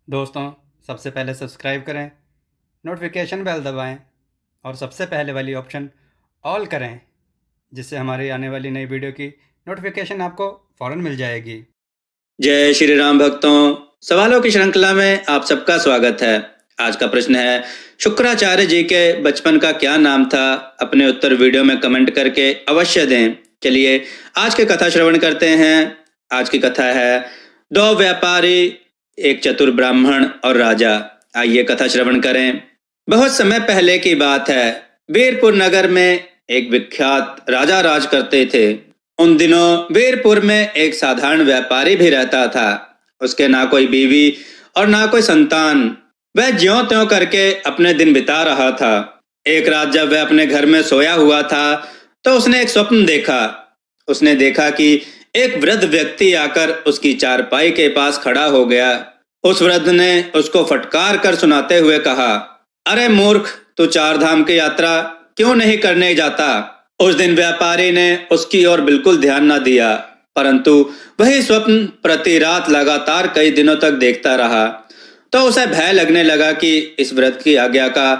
दोस्तों, सबसे पहले सब्सक्राइब करें, नोटिफिकेशन बेल दबाएं और सबसे पहले वाली ऑप्शन ऑल करें, जिससे हमारी आने वाली नई वीडियो की नोटिफिकेशन आपको फ़ौरन मिल जाएगी। जय श्री राम भक्तों, सवालों की श्रृंखला में आप सबका स्वागत है। आज का प्रश्न है, शुक्राचार्य जी के बचपन का क्या नाम था? अपने उत्तर वीडियो में कमेंट करके अवश्य दें। चलिए आज की कथा श्रवण करते हैं। आज की कथा है दो व्यापारी, एक चतुर ब्राह्मण और राजा। आइए कथा श्रवण करें। बहुत समय पहले की बात है। वीरपुर नगर में एक विख्यात राजा राज करते थे। उन दिनों वीरपुर में एक साधारण व्यापारी भी रहता था। उसके ना कोई बीवी और ना कोई संतान। वह ज्यों त्यों करके अपने दिन बिता रहा था। एक रात जब वह अपने घर में सोया हुआ था तो उसने एक स्वप्न देखा। उसने देखा कि एक वृद्ध व्यक्ति आकर उसकी चारपाई के पास खड़ा हो गया। उस वृद्ध ने उसको फटकार कर सुनाते हुए कहा, अरे मूर्ख, तू चार धाम की यात्रा क्यों नहीं करने जाता? उस दिन व्यापारी ने उसकी ओर बिल्कुल ध्यान न दिया, परंतु वही स्वप्न प्रति रात लगातार कई दिनों तक देखता रहा। तो उसे भय लगने लगा कि इस व्रत की आज्ञा का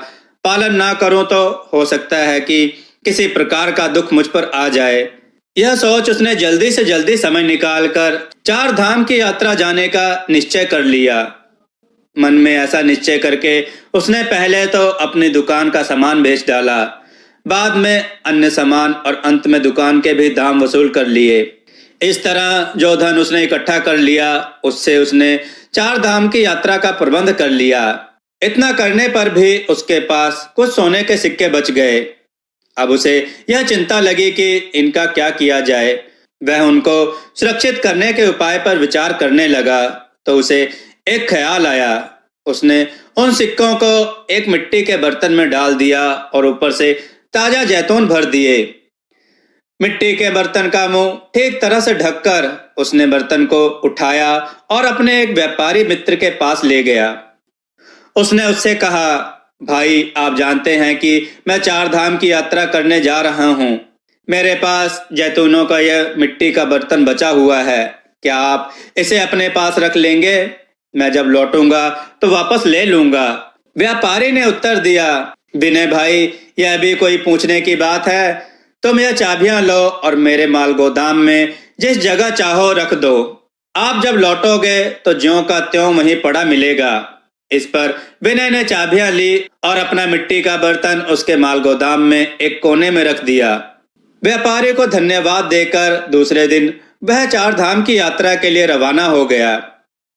पालन ना करूं तो हो सकता है कि किसी प्रकार का दुख मुझ पर आ जाए। यह सोच उसने जल्दी से जल्दी समय निकालकर चार धाम की यात्रा जाने का निश्चय कर लिया। मन में ऐसा निश्चय करके उसने पहले तो अपनी दुकान का सामान बेच डाला, बाद में अन्य सामान और अंत में दुकान के भी दाम वसूल कर लिए। इस तरह जो धन उसने इकट्ठा कर लिया, उससे उसने चार धाम की यात्रा का प्रबंध कर लिया। इतना करने पर भी उसके पास कुछ सोने के सिक्के बच गए। अब उसे यह चिंता लगी कि इनका क्या किया जाए। वह उनको सुरक्षित करने के उपाय पर विचार करने लगा तो उसे एक ख्याल आया। उसने उन सिक्कों को एक मिट्टी के बर्तन में डाल दिया और ऊपर से ताजा जैतून भर दिए। मिट्टी के बर्तन का मुंह ठीक तरह से ढककर उसने बर्तन को उठाया और अपने एक व्यापारी मित्र के पास ले गया। उसने उससे कहा, भाई, आप जानते हैं कि मैं चार धाम की यात्रा करने जा रहा हूँ। मेरे पास जैतूनों का यह मिट्टी का बर्तन बचा हुआ है। क्या आप इसे अपने पास रख लेंगे? मैं जब लौटूंगा तो वापस ले लूंगा। व्यापारी ने उत्तर दिया, विनय भाई, यह भी कोई पूछने की बात है? तुम यह चाबियां लो और मेरे माल गोदाम में जिस जगह चाहो रख दो। आप जब लौटोगे तो ज्यों का त्यों वहीं पड़ा मिलेगा। इस पर विनय ने चाबियां ली और अपना मिट्टी का बर्तन उसके माल गोदाम में एक कोने में रख दिया। व्यापारी को धन्यवाद देकर दूसरे दिन वह चार धाम की यात्रा के लिए रवाना हो गया।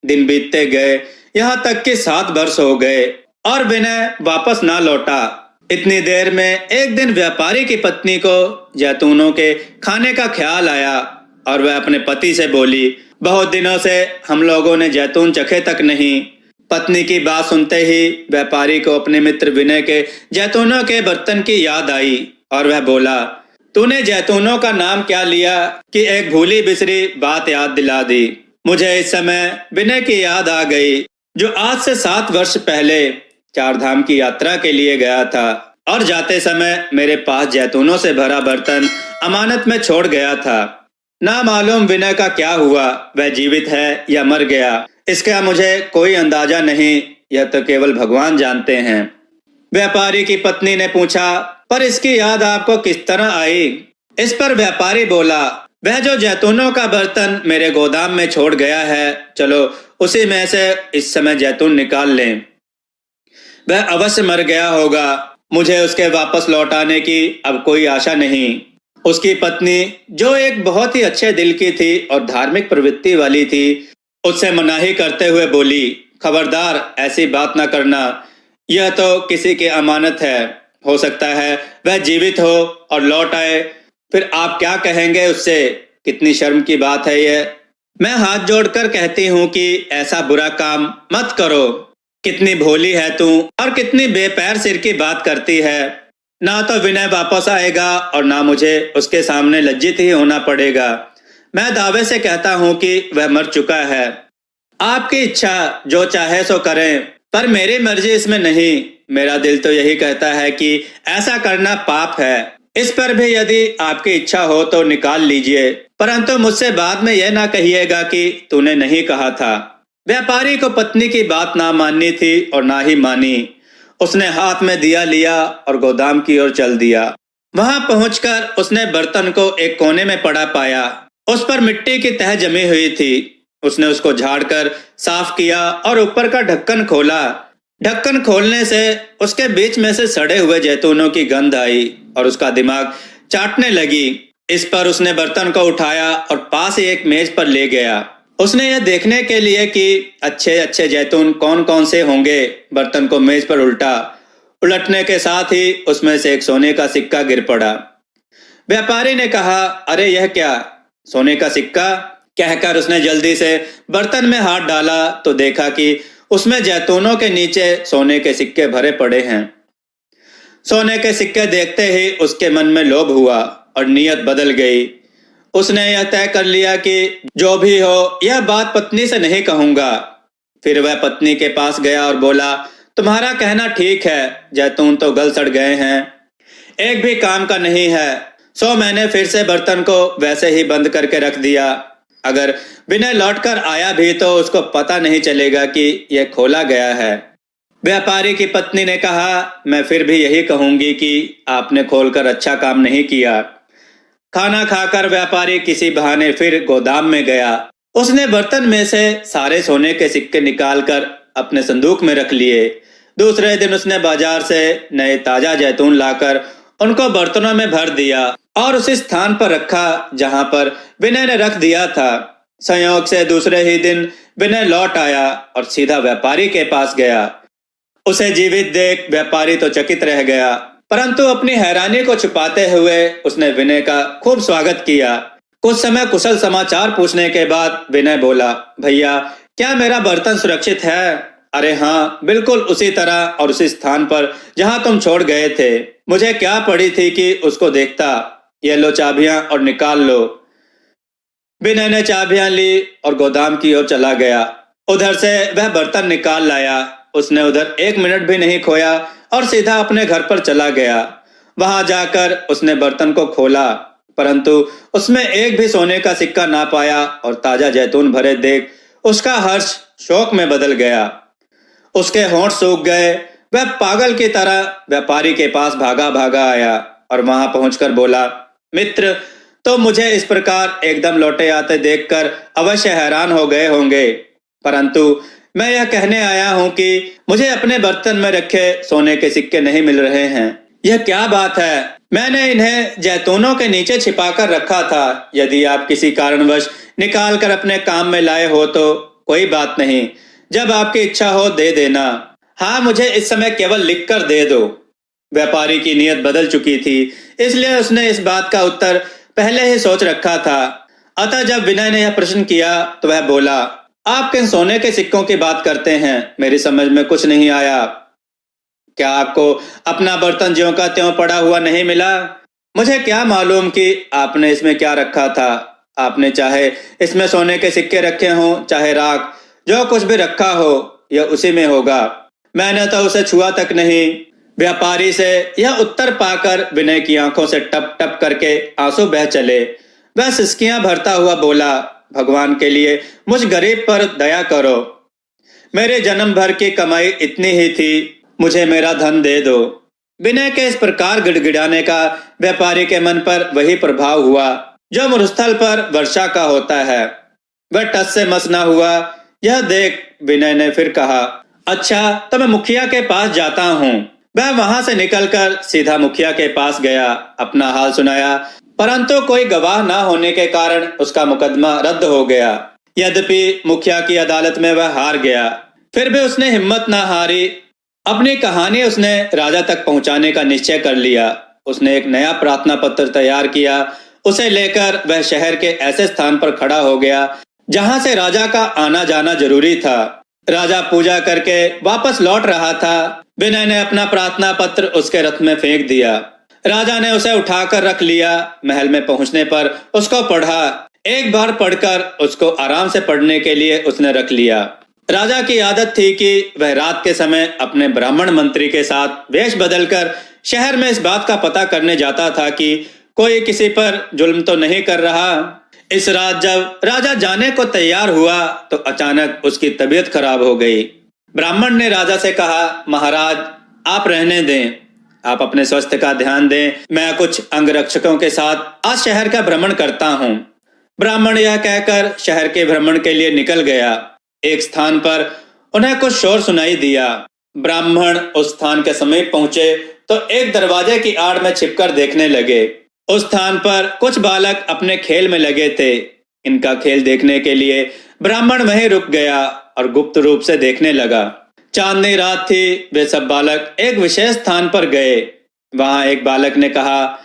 दिन बीतते गए, यहाँ तक कि 7 वर्ष हो गए और विनय वापस ना लौटा। इतनी देर में एक दिन व्यापारी की पत्नी को जैतूनों के खाने का ख्याल आया और वह अपने पति से बोली, बहुत दिनों से हम लोगों ने जैतून चखे तक नहीं। पत्नी की बात सुनते ही व्यापारी को अपने मित्र विनय के जैतूनों के बर्तन की याद आई और वह बोला, तूने जैतूनों का नाम क्या लिया कि एक भूली बिसरी बात याद दिला दी। मुझे इस समय विनय की याद आ गई, जो आज से 7 वर्ष पहले चार धाम की यात्रा के लिए गया था और जाते समय मेरे पास जैतूनों से भरा बर्तन अमानत में छोड़ गया था। ना मालूम विनय का क्या हुआ, वह जीवित है या मर गया, इसका मुझे कोई अंदाजा नहीं। यह तो केवल भगवान जानते हैं। व्यापारी की पत्नी ने पूछा, पर इसकी याद आपको किस तरह आई? इस पर व्यापारी बोला, वह जो जैतूनों का बर्तन मेरे गोदाम में छोड़ गया है, चलो उसी में से इस समय जैतून निकाल लें। वह अवश्य मर गया होगा, मुझे उसके वापस लौटाने की अब कोई आशा नहीं। उसकी पत्नी, जो एक बहुत ही अच्छे दिल की थी और धार्मिक प्रवृत्ति वाली थी, उससे मनाही करते हुए बोली, खबरदार, ऐसी बात न करना। यह तो किसी की अमानत है। हो सकता है वह जीवित हो और लौट आए, फिर आप क्या कहेंगे उससे? कितनी शर्म की बात है यह। मैं हाथ जोड़कर कहती हूँ कि ऐसा बुरा काम मत करो। कितनी भोली है तू और कितनी बेपैर सिर की बात करती है। ना तो विनय वापस आएगा और ना मुझे उसके सामने लज्जित ही होना पड़ेगा। मैं दावे से कहता हूँ कि वह मर चुका है। आपकी इच्छा, जो चाहे सो करें, पर मेरी मर्जी इसमें नहीं। मेरा दिल तो यही कहता है कि ऐसा करना पाप है। इस पर भी यदि आपकी इच्छा हो तो निकाल लीजिए, परंतु मुझसे बाद में यह ना कहिएगा कि तूने नहीं कहा था। व्यापारी को पत्नी की बात ना माननी थी और ना ही मानी। उसने हाथ में दिया लिया और गोदाम की ओर चल दिया। वहां पहुंचकर उसने बर्तन को एक कोने में पड़ा पाया। उस पर मिट्टी की तह जमी हुई थी। उसने उसको झाड़कर साफ किया और ऊपर का ढक्कन खोला। ढक्कन खोलने से उसके बीच में से सड़े हुए जैतूनों की गंध आई और उसका दिमाग चाटने लगी। इस पर उसने बर्तन को उठाया और पास ही एक मेज पर ले गया। उसने यह देखने के लिए कि अच्छे अच्छे जैतून कौन कौन से होंगे, बर्तन को मेज पर उल्टा। उलटने के साथ ही उसमें से एक सोने का सिक्का गिर पड़ा। व्यापारी ने कहा, अरे यह क्या, सोने का सिक्का? कहकर उसने जल्दी से बर्तन में हाथ डाला तो देखा कि उसमें जैतूनों के नीचे सोने के सिक्के भरे पड़े हैं। सोने के सिक्के देखते ही उसके मन में लोभ हुआ और नीयत बदल गई। उसने यह तय कर लिया कि जो भी हो यह बात पत्नी से नहीं कहूंगा। फिर वह पत्नी के पास गया और बोला, तुम्हारा कहना ठीक है, जैतून तो गल सड़ गए हैं, एक भी काम का नहीं है। सो मैंने फिर से बर्तन को वैसे ही बंद करके रख दिया। अगर विनय लौटकर आया भी तो उसको पता नहीं चलेगा कि यह खोला गया है। व्यापारी की पत्नी ने कहा, मैं फिर भी यही कहूंगी कि आपने खोलकर अच्छा काम नहीं किया। खाना खाकर व्यापारी किसी बहाने फिर गोदाम में गया। उसने बर्तन में से सारे सोने के सिक्के निकालकर अपने संदूक में रख लिए। दूसरे दिन उसने बाजार से नए ताजा जैतून लाकर उनको बर्तनों में भर दिया और उसी स्थान पर रखा जहां पर विनय ने रख दिया था। संयोग से दूसरे ही दिन विनय लौट आया और सीधा व्यापारी के पास गया। उसे जीवित देख व्यापारी तो चकित रह गया, परंतु अपनी हैरानी को छुपाते हुए उसने विनय का खूब स्वागत किया। कुछ समय कुशल समाचार पूछने के बाद विनय बोला, भैया क्या मेरा बर्तन सुरक्षित है? अरे हाँ, बिल्कुल उसी तरह और उसी स्थान पर जहां तुम छोड़ गए थे। मुझे क्या पड़ी थी कि उसको देखता। ये लो चाबियां और निकाल लो। विनय ने चाबियां ली और गोदाम की ओर चला गया। उधर से वह बर्तन निकाल लाया। उसने उधर 1 मिनट भी नहीं खोया और सीधा अपने घर पर चला गया। वहां जाकर उसने बर्तन को खोला, परंतु उसमें एक भी सोने का सिक्का ना पाया और ताजा जैतून भरे देख उसका हर्ष शोक में बदल गया। उसके होंठ सूख गए। वह पागल की तरह व्यापारी के पास भागा भागा आया और वहां पहुंचकर बोला, मित्र, तो मुझे इस प्रकार एकदम लौटे आते देखकर अवश्य हैरान हो गए होंगे, परंतु मैं यह कहने आया हूं कि मुझे अपने बर्तन में रखे सोने के सिक्के नहीं मिल रहे हैं। यह क्या बात है? मैंने इन्हें जैतूनों के नीचे छिपाकर रखा था। यदि आप किसी कारणवश निकाल कर अपने काम में लाए हो तो कोई बात नहीं, जब आपकी इच्छा हो दे देना। हाँ, मुझे इस समय केवल लिख कर दे दो। व्यापारी की नीयत बदल चुकी थी, इसलिए उसने इस बात का उत्तर पहले ही सोच रखा था। अतः जब विनय ने यह प्रश्न किया तो वह बोला, आप किन सोने के सिक्कों की बात करते हैं? मेरी समझ में कुछ नहीं आया। क्या आपको अपना बर्तन ज्यों का त्यों पड़ा हुआ नहीं मिला? मुझे क्या मालूम कि आपने इसमें क्या रखा था। आपने चाहे इसमें सोने के सिक्के रखे हों चाहे राख, जो कुछ भी रखा हो यह उसी में होगा। मैंने तो उसे छुआ तक नहीं। व्यापारी से यह उत्तर पाकर विनय की आंखों से टप टप करके आंसू बह चले। वह सिसकियां भरता हुआ बोला, भगवान के लिए मुझ गरीब पर दया करो। मेरे जन्म भर की कमाई इतनी ही थी, मुझे मेरा धन दे दो। विनय के इस प्रकार गिड़गिड़ाने का व्यापारी के मन पर वही प्रभाव हुआ जो मरुस्थल पर वर्षा का होता है। वह टस से मस न हुआ। यह देख विनय ने फिर कहा, अच्छा तो मैं मुखिया के पास जाता हूँ। वह वहां से निकलकर सीधा मुखिया के पास गया, अपना हाल सुनाया, परंतु कोई गवाह न होने के कारण उसका मुकदमा रद्द हो गया। यद्यपि मुखिया की अदालत में वह हार गया, फिर भी उसने हिम्मत न हारी। अपनी कहानी उसने राजा तक पहुंचाने का निश्चय कर लिया। उसने एक नया प्रार्थना पत्र तैयार किया। उसे लेकर वह शहर के ऐसे स्थान पर खड़ा हो गया जहां से राजा का आना जाना जरूरी था। राजा पूजा करके वापस लौट रहा था। विनय ने अपना प्रार्थना पत्र उसके रथ में फेंक दिया। राजा ने उसे उठाकर रख लिया। महल में पहुंचने पर उसको पढ़ा। एक बार पढ़कर उसको आराम से पढ़ने के लिए उसने रख लिया। राजा की आदत थी कि वह रात के समय अपने ब्राह्मण मंत्री के साथ वेश बदलकर शहर में इस बात का पता करने जाता था कि कोई किसी पर जुल्म तो नहीं कर रहा। इस रात जब राजा जाने को तैयार हुआ तो अचानक उसकी तबीयत खराब हो गई। ब्राह्मण ने राजा से कहा, महाराज आप रहने दें, आप अपने स्वास्थ्य का ध्यान दें, मैं कुछ अंगरक्षकों के साथ आज शहर का भ्रमण करता हूँ। ब्राह्मण यह कहकर शहर के भ्रमण के लिए निकल गया। एक स्थान पर उन्हें कुछ शोर सुनाई दिया। ब्राह्मण उस स्थान के समीप पहुंचे तो एक दरवाजे की आड़ में छिपकर देखने लगे। उस स्थान पर कुछ बालक अपने खेल में लगे थे। इनका खेल देखने के लिए ब्राह्मण वहीं रुक गया और गुप्त रूप से देखने लगा। चांदनी रात थी। वे सब बालक एक विशेष स्थान पर गए। वहां एक बालक ने कहा,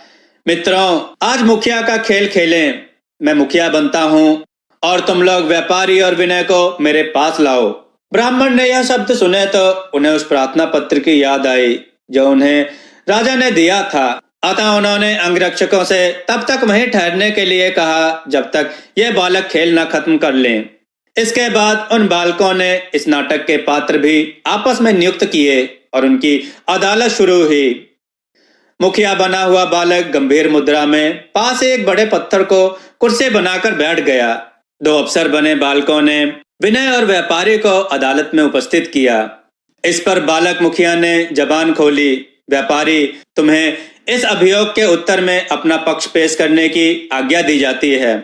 मित्रों आज मुखिया का खेल खेलें। मैं मुखिया बनता हूँ और तुम लोग व्यापारी और विनय को मेरे पास लाओ। ब्राह्मण ने यह शब्द सुने तो उन्हें उस प्रार्थना पत्र की याद आई जो उन्हें राजा ने दिया था। अतः उन्होंने अंगरक्षकों से तब तक वहीं ठहरने के लिए कहा जब तक ये बालक खेल न खत्म कर लें। इसके बाद उन बालकों ने इस नाटक के पात्र भी आपस में नियुक्त किए और उनकी अदालत शुरू हुई। मुखिया बना हुआ बालक गंभीर मुद्रा में पास एक बड़े पत्थर को कुर्सी बनाकर बैठ गया। दो अफसर बने बालकों ने विनय और व्यापारी को अदालत में उपस्थित किया। इस पर बालक मुखिया ने जबान खोली, व्यापारी तुम्हें इस अभियोग के उत्तर में अपना पक्ष पेश करने की आज्ञा दी जाती है,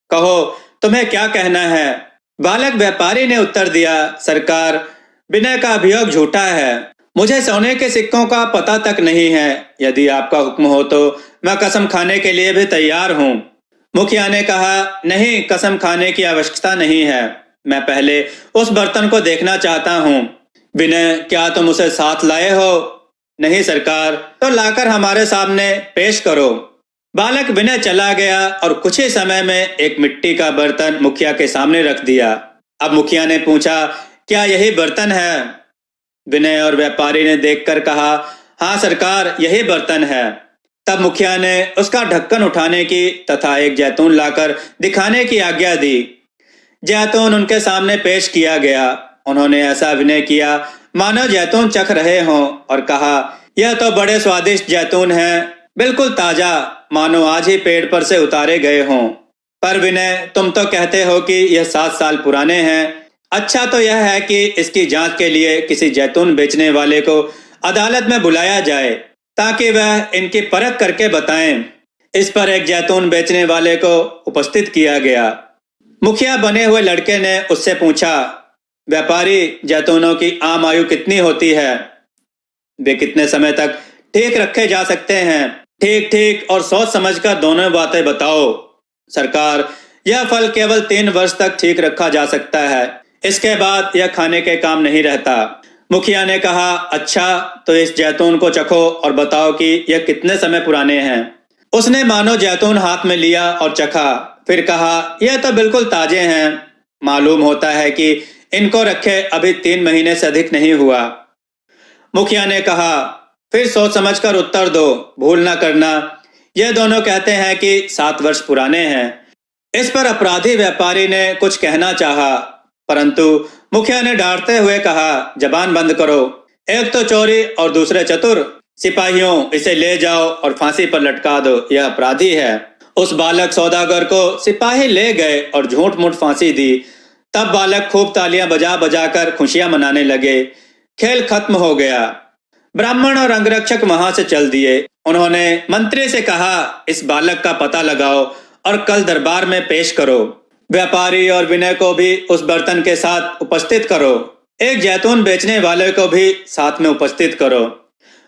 कहो तुम्हें क्या कहना है। बालक व्यापारी ने उत्तर दिया, सरकार विनय का अभियोग झूठा है। मुझे सोने के सिक्कों का पता तक नहीं है। यदि आपका हुक्म हो तो मैं कसम खाने के लिए भी तैयार हूँ। मुखिया ने कहा, नहीं, कसम खाने की आवश्यकता नहीं है। मैं पहले उस बर्तन को देखना चाहता हूँ। विनय क्या तुम उसे साथ लाए हो? नहीं सरकार। तो लाकर हमारे सामने पेश करो। बालक विनय चला गया और कुछ ही समय में एक मिट्टी का बर्तन मुखिया के सामने रख दिया। अब मुखिया ने पूछा, क्या यही बर्तन है? विनय और व्यापारी ने देखकर कहा, हाँ सरकार, यही बर्तन है। तब मुखिया ने उसका ढक्कन उठाने की तथा एक जैतून लाकर दिखाने की आज्ञा दी। जैतून उनके सामने पेश किया गया। उन्होंने ऐसा अभिनय किया मानो जैतून चख रहे हों और कहा, यह तो बड़े स्वादिष्ट जैतून हैं, बिल्कुल ताजा, मानो आज ही पेड़ पर से उतारे गए हों। पर विनय, तुम तो कहते हो कि यह 7 साल पुराने हैं। अच्छा तो यह है कि इसकी जांच के लिए किसी जैतून बेचने वाले को अदालत में बुलाया जाए ताकि वह इनकी परख करके बताएं। इस पर एक जैतून बेचने वाले को उपस्थित किया गया। मुखिया बने हुए लड़के ने उससे पूछा, व्यापारी, जैतूनों की आम आयु कितनी होती है? वे कितने समय तक ठीक रखे जा सकते हैं? ठीक ठीक और सोच समझकर दोनों बातें बताओ। सरकार, यह फल केवल 3 वर्ष तक ठीक रखा जा सकता है, इसके बाद यह खाने के काम नहीं रहता। मुखिया ने कहा, अच्छा तो इस जैतून को चखो और बताओ कि यह कितने समय पुराने हैं। उसने मानो जैतून हाथ में लिया और चखा, फिर कहा, यह तो बिल्कुल ताजे हैं। मालूम होता है कि इनको रखे अभी 3 महीने से अधिक नहीं हुआ। मुखिया ने कहा, फिर सोच समझकर उत्तर दो, भूल न करना। यह दोनों कहते हैं कि 7 वर्ष पुराने हैं। इस पर अपराधी व्यापारी ने कुछ कहना चाहा, परंतु मुखिया ने डांटते हुए कहा, जबान बंद करो। एक तो चोरी और दूसरे चतुर। सिपाहियों, इसे ले जाओ और फांसी पर लटका दो, यह अपराधी है। उस बालक सौदागर को सिपाही ले गए और झूठ मूठ फांसी दी। तब बालक खूब तालियां बजा बजाकर खुशियां मनाने लगे। खेल खत्म हो गया। ब्राह्मण और अंगरक्षक वहां से चल दिए। उन्होंने मंत्री से कहा, इस बालक का पता लगाओ और कल दरबार में पेश करो। व्यापारी और विनय को भी उस बर्तन के साथ उपस्थित करो। एक जैतून बेचने वाले को भी साथ में उपस्थित करो।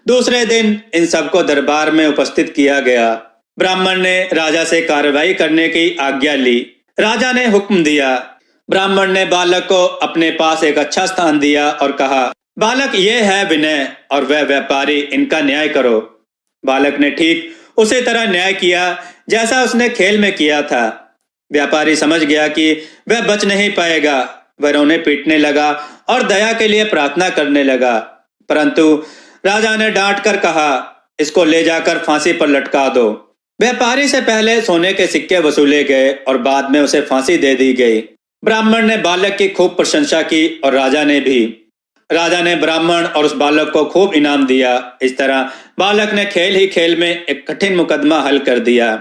दूसरे दिन इन सबको दरबार में उपस्थित किया गया। ब्राह्मण ने राजा से कार्रवाई करने की आज्ञा ली। राजा ने हुक्म दिया। ब्राह्मण ने बालक को अपने पास एक अच्छा स्थान दिया और कहा, बालक ये है विनय और वह व्यापारी, इनका न्याय करो। बालक ने ठीक उसी तरह न्याय किया जैसा उसने खेल में किया था। व्यापारी समझ गया कि वह बच नहीं पाएगा। वह उन्हें पीटने लगा और दया के लिए प्रार्थना करने लगा, परंतु राजा ने डांट कर कहा, इसको ले जाकर फांसी पर लटका दो। व्यापारी से पहले सोने के सिक्के वसूले गए और बाद में उसे फांसी दे दी गई। ब्राह्मण ने बालक की खूब प्रशंसा की और राजा ने भी। राजा ने ब्राह्मण और उस बालक को खूब इनाम दिया। इस तरह बालक ने खेल ही खेल में एक कठिन मुकदमा हल कर दिया।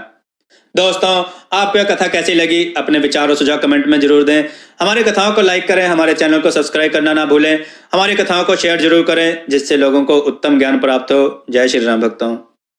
दोस्तों, आपको यह कथा कैसी लगी? अपने विचार और सुझाव कमेंट में जरूर दें। हमारी कथाओं को लाइक करें, हमारे चैनल को सब्सक्राइब करना ना भूलें। हमारी कथाओं को शेयर जरूर करें, जिससे लोगों को उत्तम ज्ञान प्राप्त हो। जय श्री राम भक्तों।